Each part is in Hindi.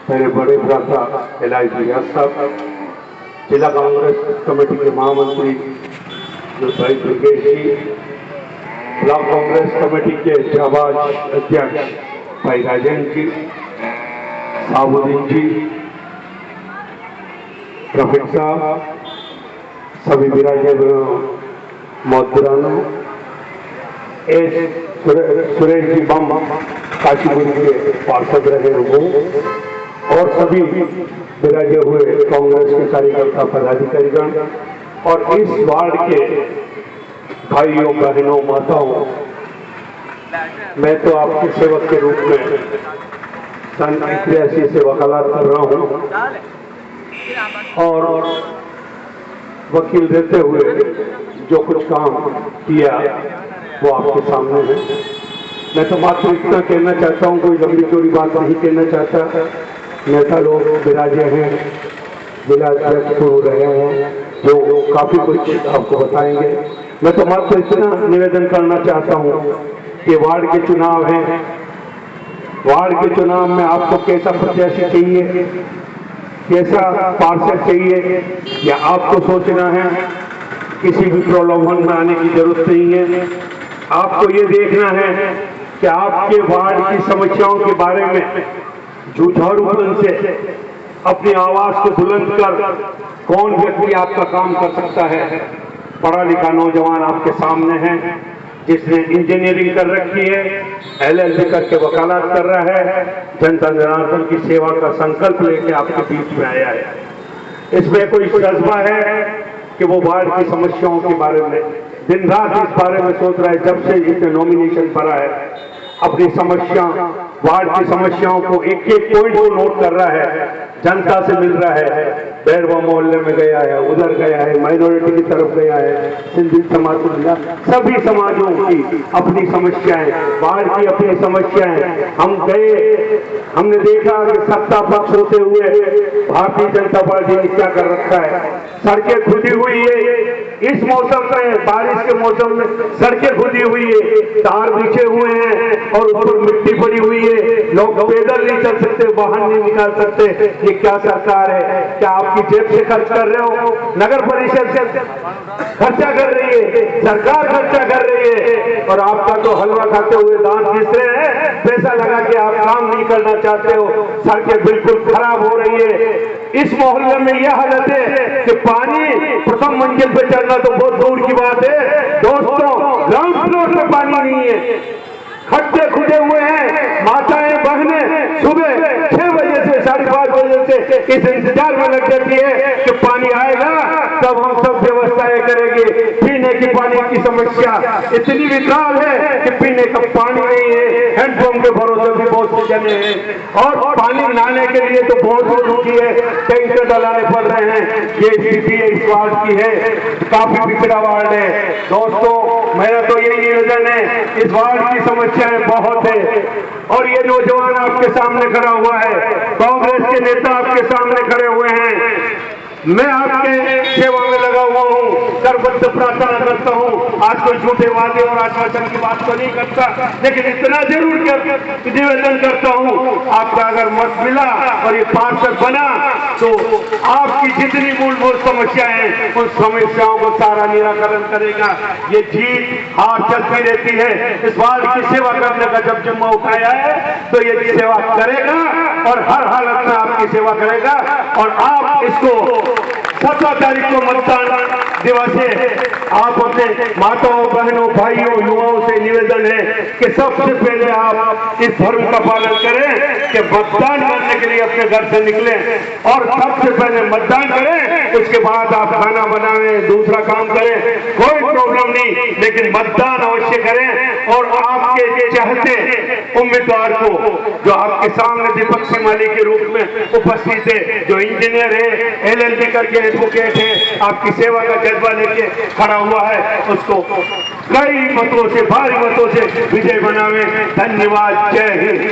मेरे बड़े भ्राता एलआई रियाज साहब, जिला कांग्रेस कमेटी के महामंत्री जो भाई दुर्गेश जी, ब्लॉक कांग्रेस कमेटी के जाबाज अध्यक्ष भाई राजेंद्र जी, साबुद्दीन जी, रफीक साहब, सभी विराजे मोहतराम, सुरेश जी बम काशीपुर के पार्षद रहे वो, और सभी विराजे हुए कांग्रेस के कार्यकर्ता पदाधिकारीगण और इस वार्ड के भाइयों बहनों माताओं, मैं तो आपके सेवक के रूप में सन 81 से वकालत कर रहा हूं और वकील रहते हुए जो कुछ काम किया वो आपके सामने है। मैं तो मात्र इतना कहना चाहता हूं, कोई लंबी चौड़ी बात नहीं कहना चाहता। नेता लोग विराजे हैं, जिला अध्यक्ष हो रहे हैं जो काफी कुछ आपको बताएंगे। मैं तो मात्र इतना निवेदन करना चाहता हूं कि वार्ड के चुनाव हैं, वार्ड के चुनाव में आपको कैसा प्रत्याशी चाहिए, कैसा पार्षद चाहिए, या आपको सोचना है। किसी भी प्रलोभन में आने की जरूरत नहीं है। आपको ये देखना है कि आपके वार्ड की समस्याओं के बारे में जुझारूपन से अपनी आवाज को बुलंद कर कौन व्यक्ति आपका काम कर सकता है। पढ़ा लिखा नौजवान आपके सामने है, जिसने इंजीनियरिंग कर रखी है, LLB करके वकालत कर रहा है, जनता जनार्दन की सेवा का संकल्प लेके आपके बीच में आया है। इसमें कोई जज्बा है कि वो वार्ड की समस्याओं के बारे में दिन रात इस बारे में सोच रहा है। जब से इसने नॉमिनेशन भरा है, अपनी समस्या, वार्ड की समस्याओं को एक एक पॉइंट को नोट कर रहा है, जनता से मिल रहा है, बैरवा मोहल्ले में गया है, उधर गया है, माइनॉरिटी की तरफ गया है, सिंधी समाज को मिला, सभी समाजों की अपनी समस्याएं, वार्ड की अपनी समस्याएं। हम गए, हमने देखा कि सत्ता पक्ष होते हुए भारतीय जनता पार्टी ने क्या कर रखा है। सड़कें खुदी हुई है, इस मौसम में, बारिश के मौसम में सड़कें खुदी हुई है, तार बिछे हुए हैं और ऊपर मिट्टी पड़ी हुई है, लोग पैदल नहीं चल सकते, वाहन नहीं निकाल सकते। ये क्या सरकार है? क्या आपकी जेब से खर्च कर रहे हो? नगर परिषद से खर्चा कर रही है, सरकार खर्चा कर रही है, और आपका तो हलवा खाते हुए दांत घिस रहे हैं। पैसा लगा के आप काम नहीं करना चाहते हो, सड़कें बिल्कुल खराब हो रही है। इस मोहल्ले में यह हालत है कि पानी प्रथम मंजिल पे चढ़ना तो बहुत दूर की बात है दोस्तों, ग्राउंड फ्लोर पे पानी नहीं है, खड्डे खुदे हुए हैं। माताएं बहनें सुबह 6 बजे से 5:30 बजे से इस इंतजार में लग जाती है कि पानी आएगा तब हम सब व्यवस्थाएं करेंगे। पीने की पानी की समस्या इतनी विकराल है कि पीने का पानी नहीं है, हैंडपंप के भरोसे भी बहुत से जने हैं, और पानी नहाने के लिए तो बहुत रुकी है, टैंकर डलाने पड़ रहे हैं। ये स्थिति इस वार्ड की है, काफी पिछड़ा वार्ड है दोस्तों। मेरा तो यही निवेदन है, इस वार्ड की समस्याएं बहुत है, और ये नौजवान आपके सामने खड़ा हुआ है, कांग्रेस के नेता आपके सामने खड़े हुए हैं। मैं आपके सेवा में लगा हुआ हूँ, सर्वत्र प्रार्थना करता हूँ। आज कोई झूठे वादे और आश्वासन की बात तो नहीं करता, लेकिन इतना जरूर निवेदन करता हूँ, आपका अगर मत मिला और ये पार्षद बना तो आपकी जितनी मूलभूत समस्याएं हैं उन समस्याओं को सारा निराकरण करेगा। ये जीत हार चलती रहती है। इस वार्ड की सेवा करने का जब जिम्मा उठाया है तो ये सेवा करेगा और हर हालत में आपकी सेवा करेगा। और आप इसको 17 तारीख को मतदान दिवस है, आप अपने माताओं बहनों भाइयों युवाओं से निवेदन है कि सबसे पहले आप इस धर्म का पालन करें कि मतदान करने के लिए अपने घर से निकलें और सबसे पहले मतदान करें, उसके बाद आप खाना बनाएं, दूसरा काम करें, कोई प्रॉब्लम नहीं, लेकिन मतदान अवश्य करें। और आपके चाहते उम्मीदवार को जो आपके सामने विपक्षी माली के रूप में उपस्थित है, जो इंजीनियर है, LLB करके एडवोकेट है, आपकी सेवा का जज्बा लेके खड़ा हुआ है, उसको कई मतों से, भारी मतों से विजय बनावे। धन्यवाद, जय हिंद।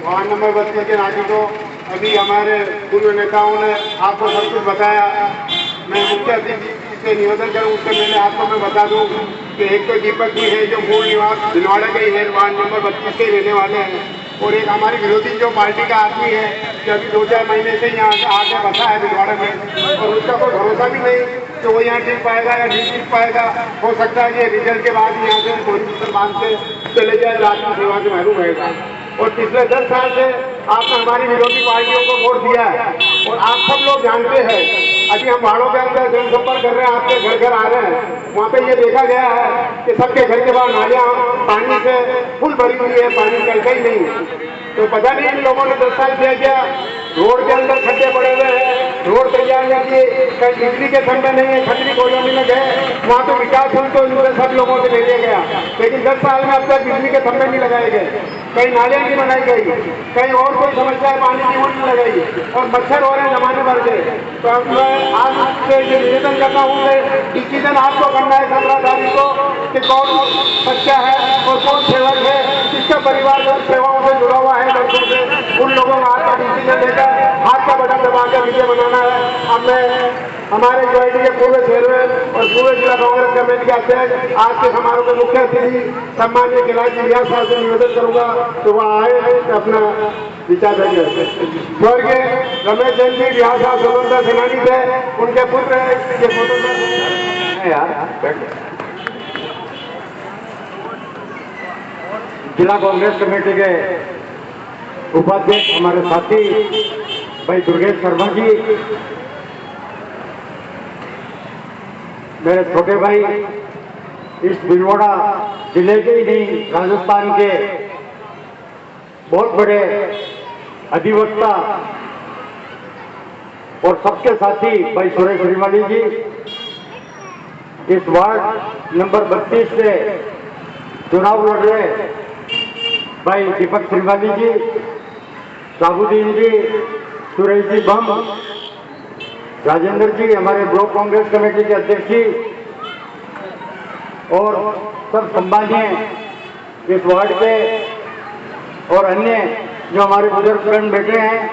वार्ड नंबर 32 के नागरिकों, अभी हमारे पूर्व नेताओं ने आपको सब कुछ बताया। मैं मुख्य अतिथि से निवेदन करूं, उससे पहले आपको मैं बता दूं कि एक तो दीपक जी है जो मूल निवास भिलवाड़ा के ही है, वार्ड नंबर 32 के रहने वाले हैं, और एक हमारी विरोधी जो पार्टी का आदमी है जो अभी 2-4 महीने से यहाँ आके बसा है भिलवाड़ा में, और उसका कोई भरोसा भी नहीं कि वो यहाँ टिक पाएगा या नहीं टिक पाएगा। हो सकता है कि रिजल्ट के बाद यहाँ से कोई मुसलमान से चले जाए, रात की सेवा से महरूम रहेगा। और पिछले 10 साल से आपने हमारी विरोधी पार्टियों को वोट दिया है, और आप सब लोग जानते हैं, अभी हम वार्डों के अंदर जनसंपर्क कर रहे हैं, आपके घर घर आ रहे हैं, वहाँ पे ये देखा गया है कि सबके घर के बाहर नालियाँ पानी से फुल भरी हुई है, पानी चलता ही नहीं है। तो पता नहीं इन लोगों ने 10 साल किया क्या, रोड के अंदर खड्डे पड़े हुए हैं, रोड तैयार नहीं किए, कहीं बिजली के खंभे नहीं है, खतरी कॉलोनी में गए, वहाँ तो विकास हुई तो इनसे सब लोगों से ले लिया गया, लेकिन 10 साल में अब तक बिजली के खंभे नहीं लगाए गए, कहीं नालियाँ नहीं बनाई गई, कहीं और कोई समस्या है पानी की वो नहीं लगाई, और मच्छर हो रहे हैं जमाने भर के। तो अब मैं आज से ये निवेदन करता हूँ कि डिसीजन आपको करना है 17 तारीख को कि कौन बच्चा है और कौन सेवक है, किसका परिवार सेवाओं से जुड़ा हुआ है लड़कों से, उन लोगों का आपका डिसीजन लेकर हाथ का बटन दबा कर विजय बनाना है। अब मैं हमारे ज्वाइंट के पूर्व चेयरमैन और पूर्व जिला कांग्रेस कमेटी के अध्यक्ष आज के समारोह के मुख्य अतिथि सम्मानीय कैलाश रियाज साहब से निवेदन करूंगा तो वह आए अपना विचार देंगे। स्वर्गीय रमेश जैन जी रियाज साहब स्वतंत्रता सेनानी थे, उनके पुत्र ये स्वतंत्रता यार जिला कांग्रेस कमेटी के उपाध्यक्ष हमारे साथी भाई दुर्गेश शर्मा जी, मेरे छोटे भाई, इस भिलवाड़ा जिले के ही नहीं राजस्थान के बहुत बड़े अधिवक्ता और सबके साथी भाई सुरेश श्रीमाली जी, इस वार्ड नंबर 32 से चुनाव लड़ रहे भाई दीपक श्रीमाली जी, साबुद्दीन जी, सुरेश जी बम, राजेंद्र जी हमारे ब्लॉक कांग्रेस कमेटी के अध्यक्ष जी, और सब सम्मानीय इस वार्ड के और अन्य जो हमारे बुजुर्गगण बैठे हैं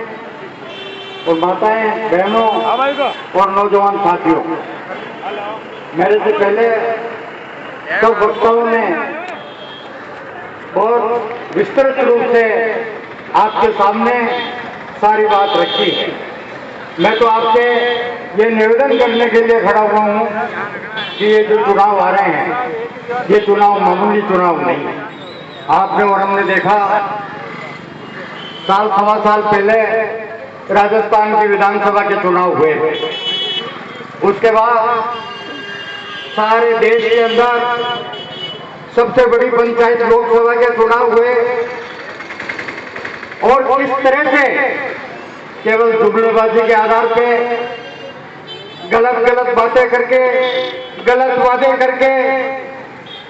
और माताएं, बहनों और नौजवान साथियों, मेरे से पहले सब वक्ताओं ने बहुत विस्तृत रूप से आपके सामने सारी बात रखी है। मैं तो आपसे ये निवेदन करने के लिए खड़ा हुआ हूँ कि ये जो चुनाव आ रहे हैं ये चुनाव मामूली चुनाव नहीं है। आपने और हमने देखा साल सवा साल पहले राजस्थान की विधानसभा के चुनाव हुए, उसके बाद सारे देश के अंदर सबसे बड़ी पंचायत लोकसभा के चुनाव हुए, और इस तरह से केवल जुमलेबाजी के आधार पे गलत गलत बातें करके, गलत वादे करके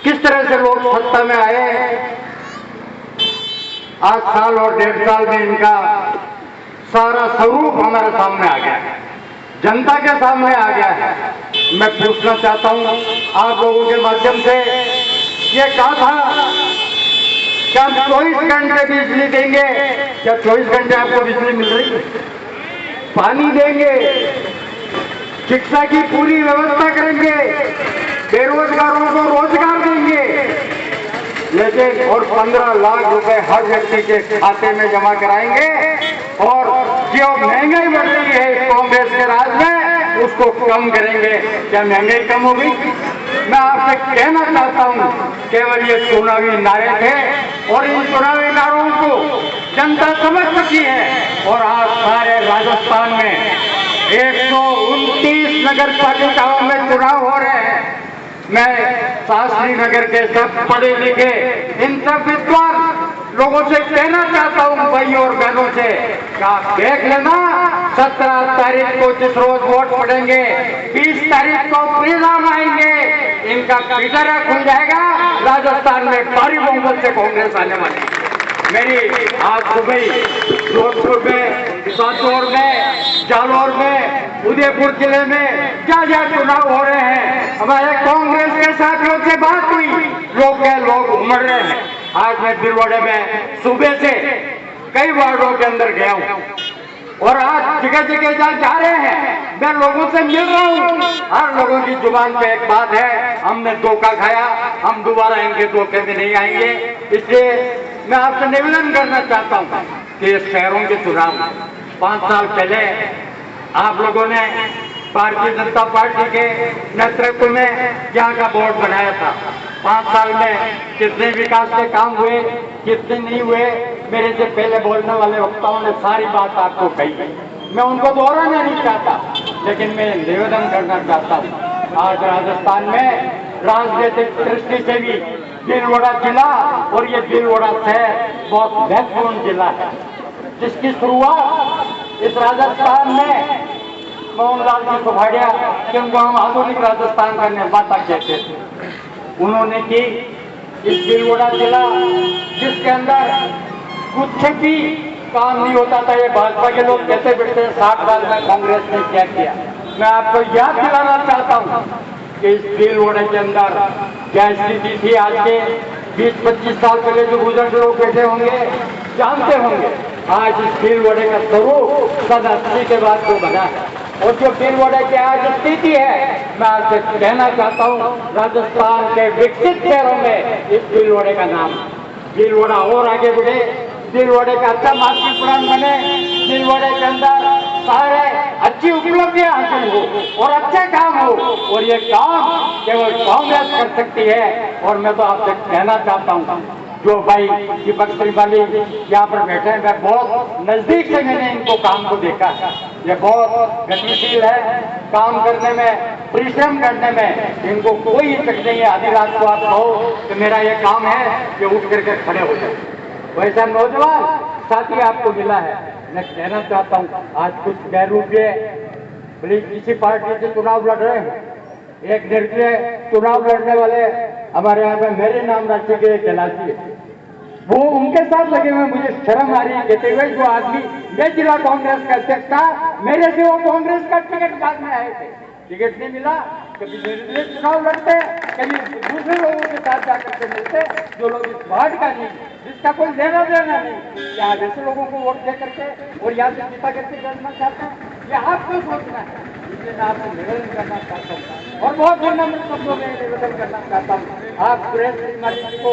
किस तरह से लोग सत्ता में आए, आज साल और 1.5 साल में इनका सारा स्वरूप हमारे सामने आ गया है, जनता के सामने आ गया है। मैं पूछना चाहता हूं आप लोगों के माध्यम से, ये कहा था क्या हम 24 घंटे बिजली देंगे, क्या 24 घंटे आपको बिजली मिल रही है? पानी देंगे, शिक्षा की पूरी व्यवस्था करेंगे, बेरोजगारों को रोजगार देंगे, लेकिन और 15 लाख रुपए हर व्यक्ति के खाते में जमा कराएंगे, और जो महंगाई बढ़ रही है इस कांग्रेस के राज में उसको कम करेंगे। क्या महंगाई कम हो गई? मैं आपसे कहना चाहता हूं केवल ये चुनावी नारे थे, और इन चुनावी नारों को जनता समझ चुकी है। और आज सारे राजस्थान में 129 नगर पालिकाओं में चुनाव हो रहे हैं। मैं शास्त्री नगर के सब पढ़े लिखे इन सब विद्वान लोगों से कहना चाहता हूं, भाइयों और बहनों से, आप देख लेना 17 तारीख को जिस रोज वोट पड़ेंगे 20 तारीख को परिणाम आएंगे, इनका पिटारा खुल जाएगा। राजस्थान में भारी बहुमत से कांग्रेस आने वाली है। मेरी आज सुबह जोधपुर में, सातौर में, जालौर में, उदयपुर जिले में क्या क्या चुनाव हो रहे हैं, हमारे कांग्रेस के साथियों से बात हुई, लोग उमड़ रहे हैं। आज मैं भिलवाड़ा में सुबह से कई वार्डों के अंदर गया हूं, और आज जगह जगह जहाँ जा रहे हैं मैं लोगों से मिल रहा हूँ, हर लोगों की जुबान पे एक बात है, हमने धोखा खाया, हम दोबारा इनके धोखे में नहीं आएंगे। इसलिए मैं आपसे निवेदन करना चाहता हूँ कि शहरों के चुनाव 5 साल पहले आप लोगों ने भारतीय जनता पार्टी के नेतृत्व में यहाँ का बोर्ड बनाया था। 5 साल में कितने विकास के काम हुए, कितने नहीं हुए, मेरे से पहले बोलने वाले वक्ताओं ने सारी बात आपको कही। मैं उनको दोहराना नहीं चाहता, लेकिन मैं निवेदन करना चाहता हूँ। आज राजस्थान में राजनीतिक दृष्टि से भी भीलवाड़ा जिला और ये भीलवाड़ा शहर बहुत महत्वपूर्ण जिला है, जिसकी शुरुआत इस राजस्थान में मोहनलाल जी सुखाड़िया, जिनको हम आधुनिक राजस्थान का निर्माता कहते थे, उन्होंने की। इस भीलवाड़ा जिला जिसके अंदर कुछ भी काम नहीं होता था, ये भाजपा के लोग कहते बैठते 60 साल में कांग्रेस ने क्या किया। मैं आपको याद दिलाना चाहता हूँ कि इस भीलवाड़े के अंदर क्या स्थिति थी। आज के 20-25 साल पहले जो बुजुर्ग लोग बैठे होंगे जानते होंगे, आज इस भीलवाड़े का स्वरूप 80 के बाद को बना है। और जो भीलवाड़ा की आज स्थिति है, मैं आपसे कहना चाहता हूँ, राजस्थान के विकसित शहरों में इस भीलवाड़े का नाम। भीलवाड़ा और आगे बढ़े, भीलवाड़े का अच्छा मास्टर प्लान बने, भीलवाड़े के अंदर सारे अच्छी उपलब्धियां हासिल हो और अच्छा काम हो, और ये काम केवल कांग्रेस कर सकती है। और मैं तो आपसे कहना चाहता हूँ, जो भाई दीपक त्रिपाठी यहाँ पर बैठे हैं, मैं बहुत नजदीक से मैंने इनको काम को देखा है। ये बहुत गतिशील है, काम करने में, परिश्रम करने में इनको कोई हिचक नहीं है। आधी रात को आप कहो कि मेरा ये काम है, ये उठ करके खड़े हो जाए। वैसा नौजवान साथी आपको मिला है। मैं कहना चाहता हूँ, आज कुछ गैरूपीय भले किसी पार्टी से चुनाव लड़ रहे हैं, एक निर्दलीय चुनाव लड़ने वाले हमारे यहाँ पे मेरे नाम राज्य के जलाती है, वो उनके साथ लगे हुए। मुझे शर्म आ रही है कहते हुए, जो आदमी मैं जिला कांग्रेस का अध्यक्ष था, मेरे से वो कांग्रेस का टिकट बाद में आए थे, टिकट नहीं मिला। कभी निर्दलीय चुनाव लड़ते, कभी दूसरे लोगों के साथ जाकर के मिलते, जो लोग इस वार्ड का नहीं, जिसका कोई लेना देना नहीं, क्या वैसे लोगों को वोट दे करके और यहाँ से जीता करके करना चाहते हैं, ये आपको सोचना है। इसलिए मैं आपसे निवेदन करना चाहता हूँ और बहुत विनम्र शब्दों में निवेदन करना चाहता हूँ। आप सुरेश श्रीमाली जी को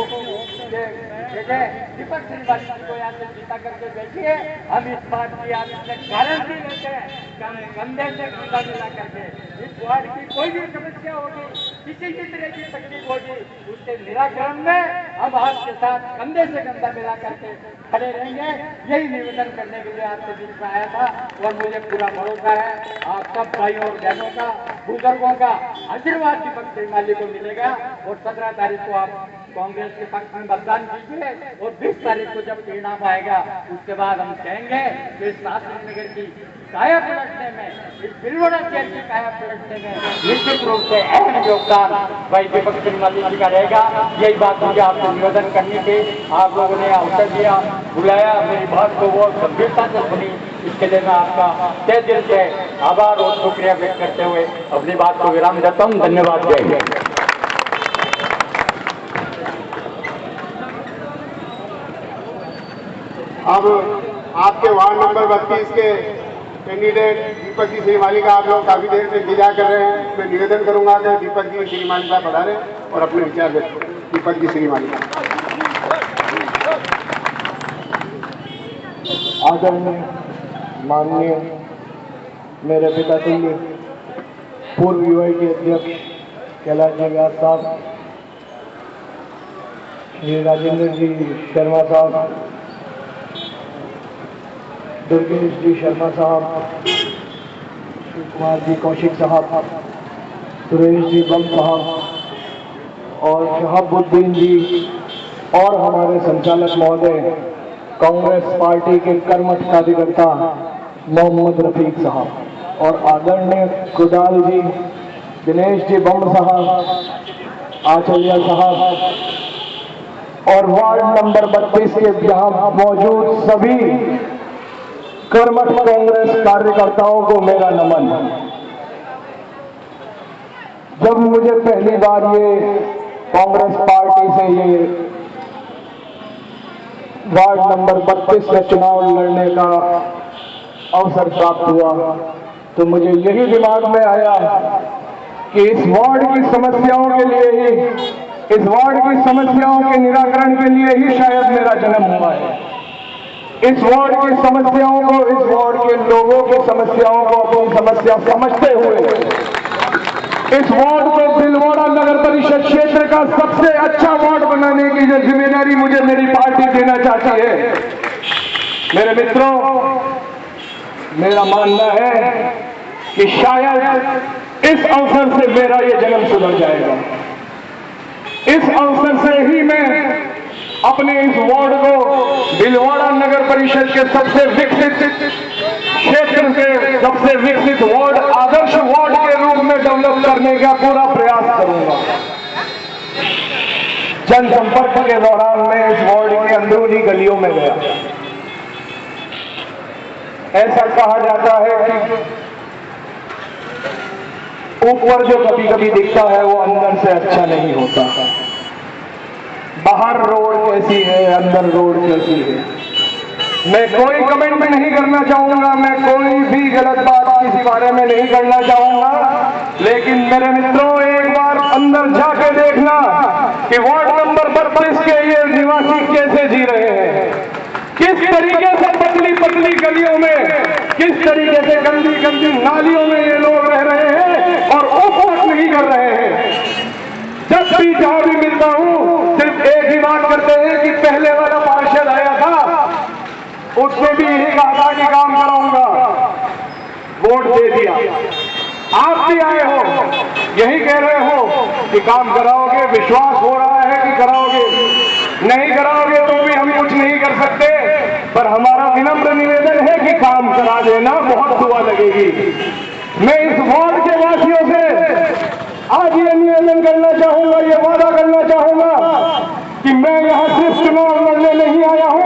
दीपक त्रिपाठी को यहाँ से जीता करके बैठिए। हम इस बात की आपसे गारंटी लेते हैं कि हम कंधे से कंधा मिला करके इस वार्ड की कोई भी समस्या होगी, किसी भी तरह की तकलीफ होगी, उसके निराकरण में हम आपके साथ कंधे से कंधा मिला करके खड़े रहेंगे। यही निवेदन करने के लिए आपके बीच में आया था और मुझे पूरा भरोसा है आप सब भाइयों और बहनों का, बुजुर्गों का आशीर्वाद दीपक त्रिपाठी को मिलेगा। और 17 तारीख को आप कांग्रेस के पक्ष में मतदान कीजिए और 20 तारीख को जब परिणाम आएगा, उसके बाद हम कहेंगे कि इस शास्त्री नगर की काया पलटने में, इस भीलवाड़ा शहर की काया पलटने में निश्चित रूप से अहम योगदान भाई दीपक त्रिपाठी जी का रहेगा। यही बात मुझे आपसे निवेदन करनी थी। आप लोगों ने अवसर दिया, बुलाया, मेरी बात को वो गंभीरता से सुनी, इसके लिए मैं आपका तहे दिल से आभार और शुक्रिया व्यक्त करते हुए अपनी बात को विराम देता हूँ। धन्यवाद। जय हिंद। अब आपके वार्ड नंबर 32 के कैंडिडेट दीपक जी श्रीमाली का आप लोग काफी देर से इंतजार कर रहे हैं। मैं निवेदन करूंगा कि दीपक जी श्रीमाली साहब पधारे और अपने विचार व्यक्त करें। दीपक जी श्रीमाली आदरणीय माननीय मेरे पिता तुल्य पूर्व यूआई के अध्यक्ष कैलाश जी व्यास साहब, श्री राजेंद्र जी शर्मा साहब, दुर्गेश जी शर्मा साहब, शिव कुमार जी कौशिक साहब, सुरेश जी बम साहब और शहाबुद्दीन जी और हमारे संचालक महोदय, कांग्रेस पार्टी के कर्मठ कार्यकर्ता मोहम्मद रफीक साहब और आदरणीय कुदाल जी, दिनेश जी बम साहब, आचार्य साहब और वार्ड नंबर 32 के यहाँ मौजूद सभी कर्मठ कांग्रेस कार्यकर्ताओं को मेरा नमन। जब मुझे पहली बार ये कांग्रेस पार्टी से ये वार्ड नंबर 32 में चुनाव लड़ने का अवसर प्राप्त हुआ तो मुझे यही दिमाग में आया कि इस वार्ड की समस्याओं के लिए ही, इस वार्ड की समस्याओं के निराकरण के लिए ही शायद मेरा जन्म हुआ है। इस वार्ड की समस्याओं को, इस वार्ड के लोगों की समस्याओं को अपनी समस्या समझते हुए इस वार्ड को भीलवाड़ा नगर परिषद क्षेत्र का सबसे अच्छा वार्ड बनाने की जो जिम्मेदारी मुझे मेरी पार्टी देना चाहती है। मेरे मित्रों, मेरा मानना है कि शायद इस अवसर से मेरा ये जन्म सुधर जाएगा। इस अवसर से ही मैं अपने इस वार्ड को भीलवाड़ा नगर परिषद के सबसे विकसित क्षेत्र से सबसे विकसित वार्ड, आदर्श वार्ड के रूप में डेवलप करने का पूरा प्रयास करूंगा। जनसंपर्क के दौरान मैं इस वार्ड के अंदरूनी गलियों में गया। ऐसा कहा जाता है कि ऊपर जो कभी कभी दिखता है वो अंदर से अच्छा नहीं होता। बाहर रोड कैसी है, अंदर रोड कैसी है, मैं कोई कमेंट नहीं करना चाहूंगा, मैं कोई भी गलत बात किसी बारे में नहीं करना चाहूंगा। लेकिन मेरे मित्रों, एक बार अंदर जाके देखना कि वार्ड नंबर 32 के ये निवासी कैसे जी रहे हैं, किस तरीके से पतली पतली गलियों में, किस तरीके से गंदी गंदी नालियों में ये लोग रह रहे हैं और उपवास नहीं कर रहे हैं। जब भी जहां भी मिलता हूं सिर्फ एक ही बात करते हैं कि पहले वाला पार्षद आया था, उसने भी यही कहा था कि काम कराऊंगा, वोट दे दिया। आप भी आए हो, यही कह रहे हो कि काम कराओगे, विश्वास हो रहा है कि कराओगे। नहीं कराओगे तो भी हम कुछ नहीं कर सकते, पर हमारा विनम्र निवेदन है कि काम करा देना, बहुत दुआ लगेगी। मैं इस वार्ड के वासियों से आज ये निवेदन करना चाहूंगा, ये वादा करना चाहूंगा कि मैं यहाँ सिर्फ चुनाव लड़ने नहीं आया हूँ,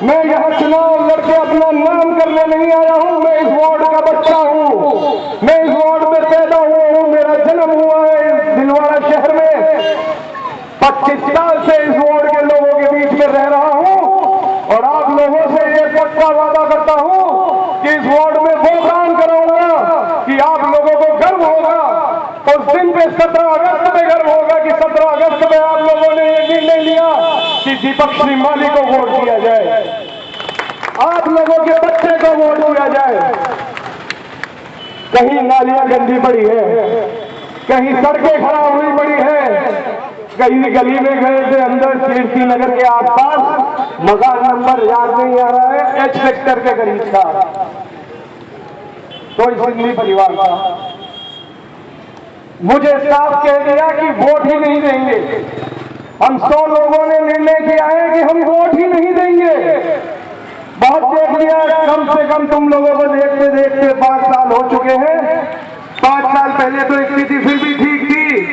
मैं यहाँ चुनाव लड़के अपना नाम करने नहीं आया हूँ। मैं इस वार्ड का बच्चा हूँ, मैं इस वार्ड में पैदा हुआ हूँ, मेरा जन्म हुआ है इस भीलवाड़ा शहर में। 25 साल से इस वार्ड के लोगों के बीच में रह रहा हूँ और आप लोगों से ये पक्का वादा करता हूँ कि इस वार्ड में वो काम कराऊंगा कि आप लोगों को गर्व होगा। उस दिन पे 17 अगस्त में गर्व होगा कि 17 अगस्त में आप लोगों ने ये निर्णय लिया कि दीपक श्रीमाली को वोट दिया जाए, आप लोगों के बच्चे को वोट दिया जाए। कहीं नालियां गंदी पड़ी है, कहीं सड़कें खराब हुई पड़ी है, कहीं गली में गए थे अंदर कीर्ति नगर के आसपास, मकान नंबर याद नहीं आ रहा है, एच सेक्टर के करीब था, कोई सिंधी परिवार था। मुझे साफ कह दिया कि वोट ही नहीं देंगे। हम 100 लोगों ने निर्णय किया है कि हम वोट ही नहीं देंगे। बहुत देख लिया, कम से कम तुम लोगों को देखते देखते 5 साल हो चुके हैं। 5 साल पहले तो स्थिति फिर भी ठीक थी,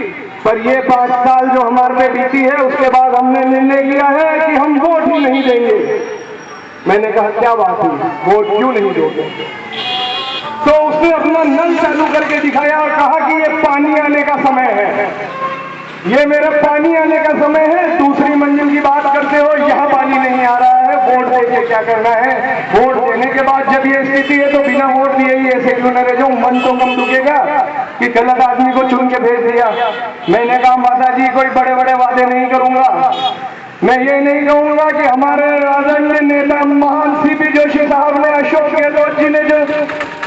पर ये 5 साल जो हमारे पे बीती है उसके बाद हमने निर्णय किया है कि हम वोट ही नहीं देंगे। मैंने कहा क्या बात हुई, वोट क्यों नहीं दोगे? तो उसने अपना नल चालू करके दिखाया और कहा कि ये पानी आने का समय है, ये मेरा पानी आने का समय है। दूसरी मंजिल की बात करते हो, यहाँ पानी नहीं आ रहा है, वोट देके क्या करना है? वोट देने के बाद जब ये स्थिति है तो बिना वोट दिए ही ऐसे क्यों न रह जाऊं? मन तो कम दुखेगा कि गलत आदमी को चुन के भेज दिया। मैंने कहा माता जी कोई बड़े बड़े वादे नहीं करूंगा, मैं ये नहीं कहूंगा कि हमारे आदरणीय नेता महान सीपी जोशी साहब ने, अशोक गहलोत जी ने जो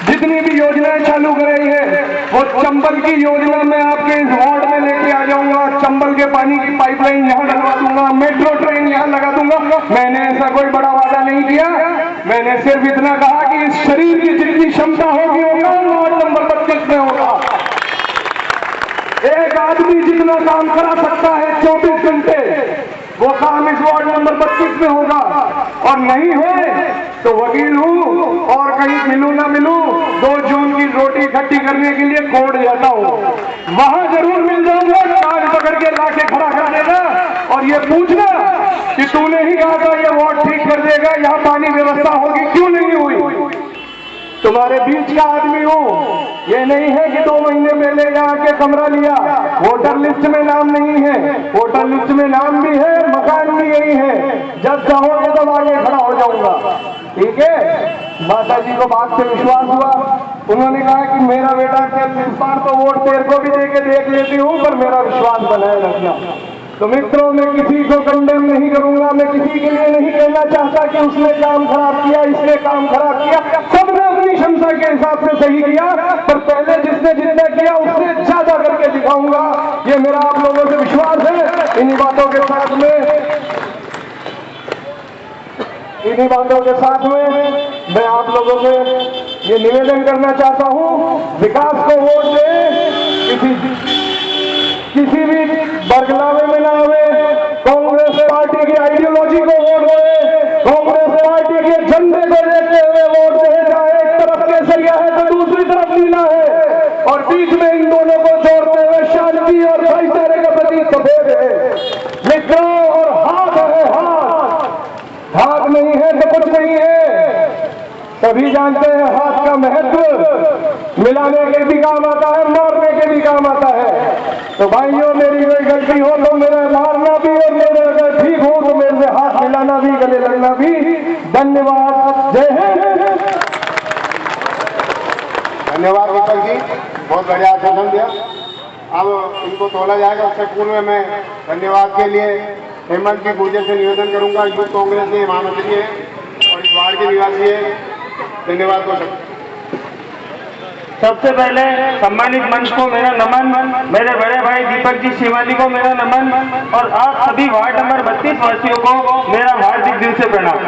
जितनी भी योजनाएं चालू कराई है, वो चंबल की योजना मैं आपके इस वार्ड में लेके आ जाऊंगा। चंबल के पानी की पाइपलाइन यहाँ लगवा दूंगा, मेट्रो ट्रेन यहाँ लगा दूंगा। मैंने ऐसा कोई बड़ा वादा नहीं किया, मैंने सिर्फ इतना कहा कि इस शरीर की जितनी क्षमता होगी वो काम वार्ड नंबर 32 में होगा। एक आदमी जितना काम करा सकता है 24 घंटे, वो काम इस वार्ड नंबर 32 में होगा। और नहीं हो तो वकील हूं और कहीं मिलूं ना मिलूं, 2 जून की रोटी इकट्ठी करने के लिए कोर्ट जाता हूं, वहां जरूर मिल जाऊंगा। कान पकड़ के लाके खड़ा कर देना और ये पूछना कि तूने ही कहा था ये वार्ड ठीक कर देगा, यहाँ पानी व्यवस्था होगी, क्यों नहीं हुई? तुम्हारे बीच का आदमी हूं, ये नहीं है कि 2 महीने पहले यहाँ के कमरा लिया। वोटर लिस्ट में नाम नहीं है, वोटर लिस्ट में नाम भी है, मकान भी यही है। जब चाहोगे तब आगे खड़ा हो जाऊंगा। ठीक है, माता जी को बात से विश्वास हुआ, उन्होंने कहा कि मेरा बेटा इस बार तो वोट तेरे को भी देके देख लेती हूँ, पर मेरा विश्वास बनाए रखना। तो मित्रों, मैं किसी को कंडेम नहीं करूंगा, मैं किसी के लिए नहीं कहना चाहता कि उसने काम खराब किया, इसने काम खराब किया। सबने अपनी क्षमता के हिसाब से सही किया, पर पहले जिसने जितना किया उससे ज्यादा करके दिखाऊंगा, ये मेरा आप लोगों से विश्वास है। इन्हीं बातों के साथ में मैं आप लोगों से ये निवेदन करना चाहता हूं, विकास को वोट दे, किसी भी बरगलावे में ना आवे, कांग्रेस पार्टी की आइडियोलॉजी को वोट दे, कांग्रेस पार्टी के झंडे को देखते हुए वोट दे। एक तरफ केसरिया है तो दूसरी तरफ नीला है, और बीच में इन दोनों को जोड़ते हुए शांति और भाईचारे का प्रतीक सफेद है। मित्रों, और हाथ है, हाथ नहीं है तो कुछ नहीं है। सभी जानते हैं हाथ का महत्व, मिलाने के भी काम आता है, मारने के भी काम आता है। तो भाइयों, मेरी कोई गलती हो तो मेरा मारना भी, और मेरे अगर ठीक हो तो मेरे से हाथ मिलाना भी, गले लगना भी। धन्यवाद। जय हिंद। धन्यवाद दीपक जी, बहुत बढ़िया आश्वासन दिया। अब इनको तोला जाएगा, उससे पूर्व मैं धन्यवाद के लिए हेमंत की पूजा से निवेदन करूंगा। यूथ कांग्रेस के महामंत्री है और इस वार्ड के निवासी है। धन्यवाद हो सकता। सबसे पहले सम्मानित मंच को मेरा नमन, मेरे बड़े भाई दीपक जी शिवाली को मेरा नमन, और आप सभी वार्ड नंबर 32 वासियों को मेरा हार्दिक दिल से प्रणाम।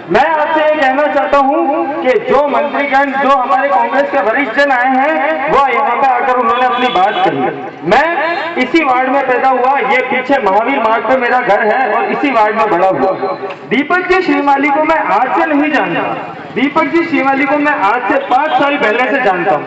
मैं आपसे ये कहना चाहता हूँ कि जो मंत्रीगण, जो हमारे कांग्रेस के वरिष्ठ जन आए हैं, वो यहाँ पे आकर उन्होंने अपनी बात कही। मैं इसी वार्ड में पैदा हुआ, ये पीछे महावीर मार्ग पे मेरा घर है, और इसी वार्ड में बड़ा हुआ। दीपक जी श्रीमाली को मैं आज से नहीं जानता, दीपक जी श्रीमाली को मैं आज से 5 साल पहले से जानता हूँ।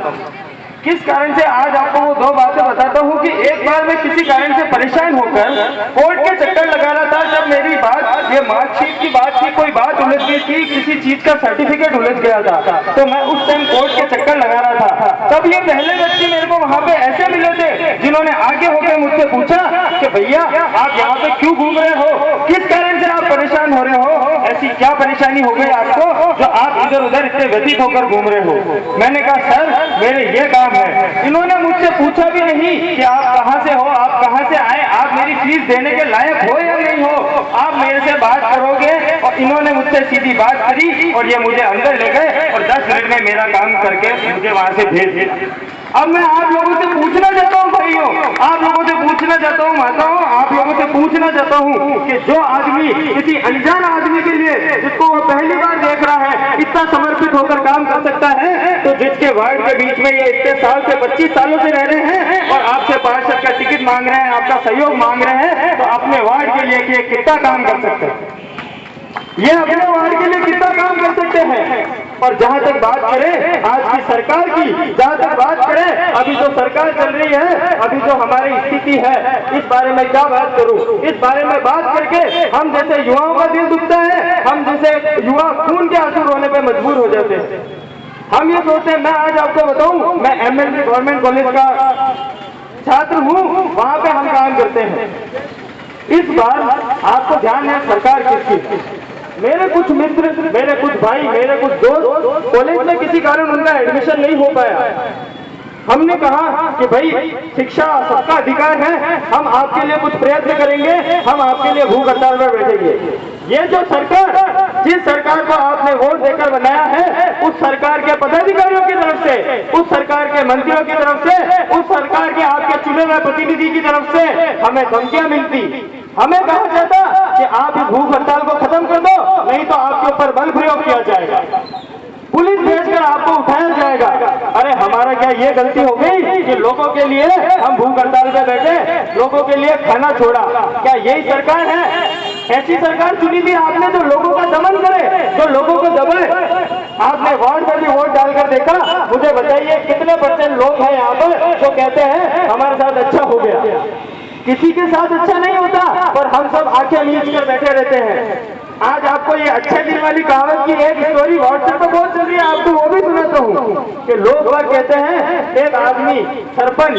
किस कारण से आज आपको वो 2 बातें बताता हूँ कि एक बार मैं किसी कारण से परेशान होकर कोर्ट के चक्कर लगा रहा था। जब मेरी बात, ये मार्कशीट की बात थी, कोई बात उलझ गई थी, किसी चीज का सर्टिफिकेट उलझ गया था, तो मैं उस टाइम कोर्ट के चक्कर लगा रहा था। तब ये पहले व्यक्ति मेरे को वहां पे ऐसे मिले थे जिन्होंने आगे होकर मुझसे पूछा कि भैया आप यहाँ पे क्यों घूम रहे हो, किस कारण से आप परेशान हो रहे हो, ऐसी क्या परेशानी हो गई आपको जो आप इधर उधर इतने व्यतीत होकर घूम रहे हो। मैंने कहा सर मेरे ये काम है। इन्होंने मुझसे पूछा भी नहीं कि आप कहां से हो, आप कहां से आए, आप मेरी फीस देने के लायक हो या नहीं हो, आप मेरे से बात करोगे। और इन्होंने मुझसे सीधी बात करी और ये मुझे अंदर ले गए और 10 मिनट में मेरा काम करके मुझे वहां से भेज दिया। अब मैं आप लोगों से पूछना चाहता हूँ भाइयों, आप लोगों से पूछना चाहता हूँ माताओं, आप लोगों से पूछना चाहता हूँ कि जो आदमी किसी अनजान आदमी के लिए, जिसको वो पहली बार देख रहा है, इतना समर्पित होकर काम कर सकता है, तो जिसके वार्ड के बीच में ये इतने साल से 25 सालों से रह रहे हैं और आपसे पार्षद का टिकट मांग रहे हैं, आपका सहयोग मांग रहे हैं, तो अपने वार्ड के लिए ये कितना काम कर सकते हैं, ये अपने वार्ड के लिए कितना काम कर सकते हैं। और जहां तक बात करें आज की सरकार की, जहां तक बात करें अभी जो सरकार चल रही है, अभी जो हमारी स्थिति है, इस बारे में क्या बात करूं। इस बारे में बात करके हम जैसे युवाओं का दिल दुखता है, हम जैसे युवा खून के आंसू रोने पे मजबूर हो जाते हैं। हम ये सोचते हैं, मैं आज आपको बताऊं, मैं MLB गवर्नमेंट कॉलेज का छात्र हूं, वहां पे हम काम करते हैं। इस बार आपको ध्यान है सरकार किसकी, मेरे कुछ मित्र, मेरे कुछ भाई, मेरे कुछ दोस्त कॉलेज में किसी कारण उनका एडमिशन नहीं हो पाया। हमने कहा कि भाई शिक्षा सबका अधिकार है, हम आपके लिए कुछ प्रयत्न करेंगे, हम आपके लिए भूख हड़ताल में बैठेंगे। ये जो सरकार, जिस सरकार को आपने वोट देकर बनाया है, उस सरकार के पदाधिकारियों की तरफ से, उस सरकार के मंत्रियों की तरफ से, उस सरकार के आपके चुने हुए प्रतिनिधि की तरफ से हमें धमकियां मिलती। हमें कहा जाता कि आप इस भूख हड़ताल को खत्म कर दो, नहीं तो आपके ऊपर बल प्रयोग किया जाएगा, पुलिस भेजकर आपको उठाया जाएगा। अरे हमारा क्या ये गलती हो गई कि लोगों के लिए हम भूख हड़ताल पे बैठे, लोगों के लिए खाना छोड़ा? क्या यही सरकार है? ऐसी सरकार चुनी थी आपने जो लोगों का दमन करे, जो लोगों को दबाए? आपने वार्ड में भी वोट डालकर देखा, मुझे बताइए कितने % लोग हैं यहाँ पर जो कहते हैं हमारे साथ अच्छा हो गया? किसी के साथ अच्छा नहीं होता, और हम सब आंखें मीच कर बैठे रहते हैं। आज आपको ये अच्छे दिल वाली कहावत की एक स्टोरी व्हाट्सएप पर बहुत चल रही है, आपको वो भी सुनाता हूँ कि लोग कहते हैं एक आदमी सरपंच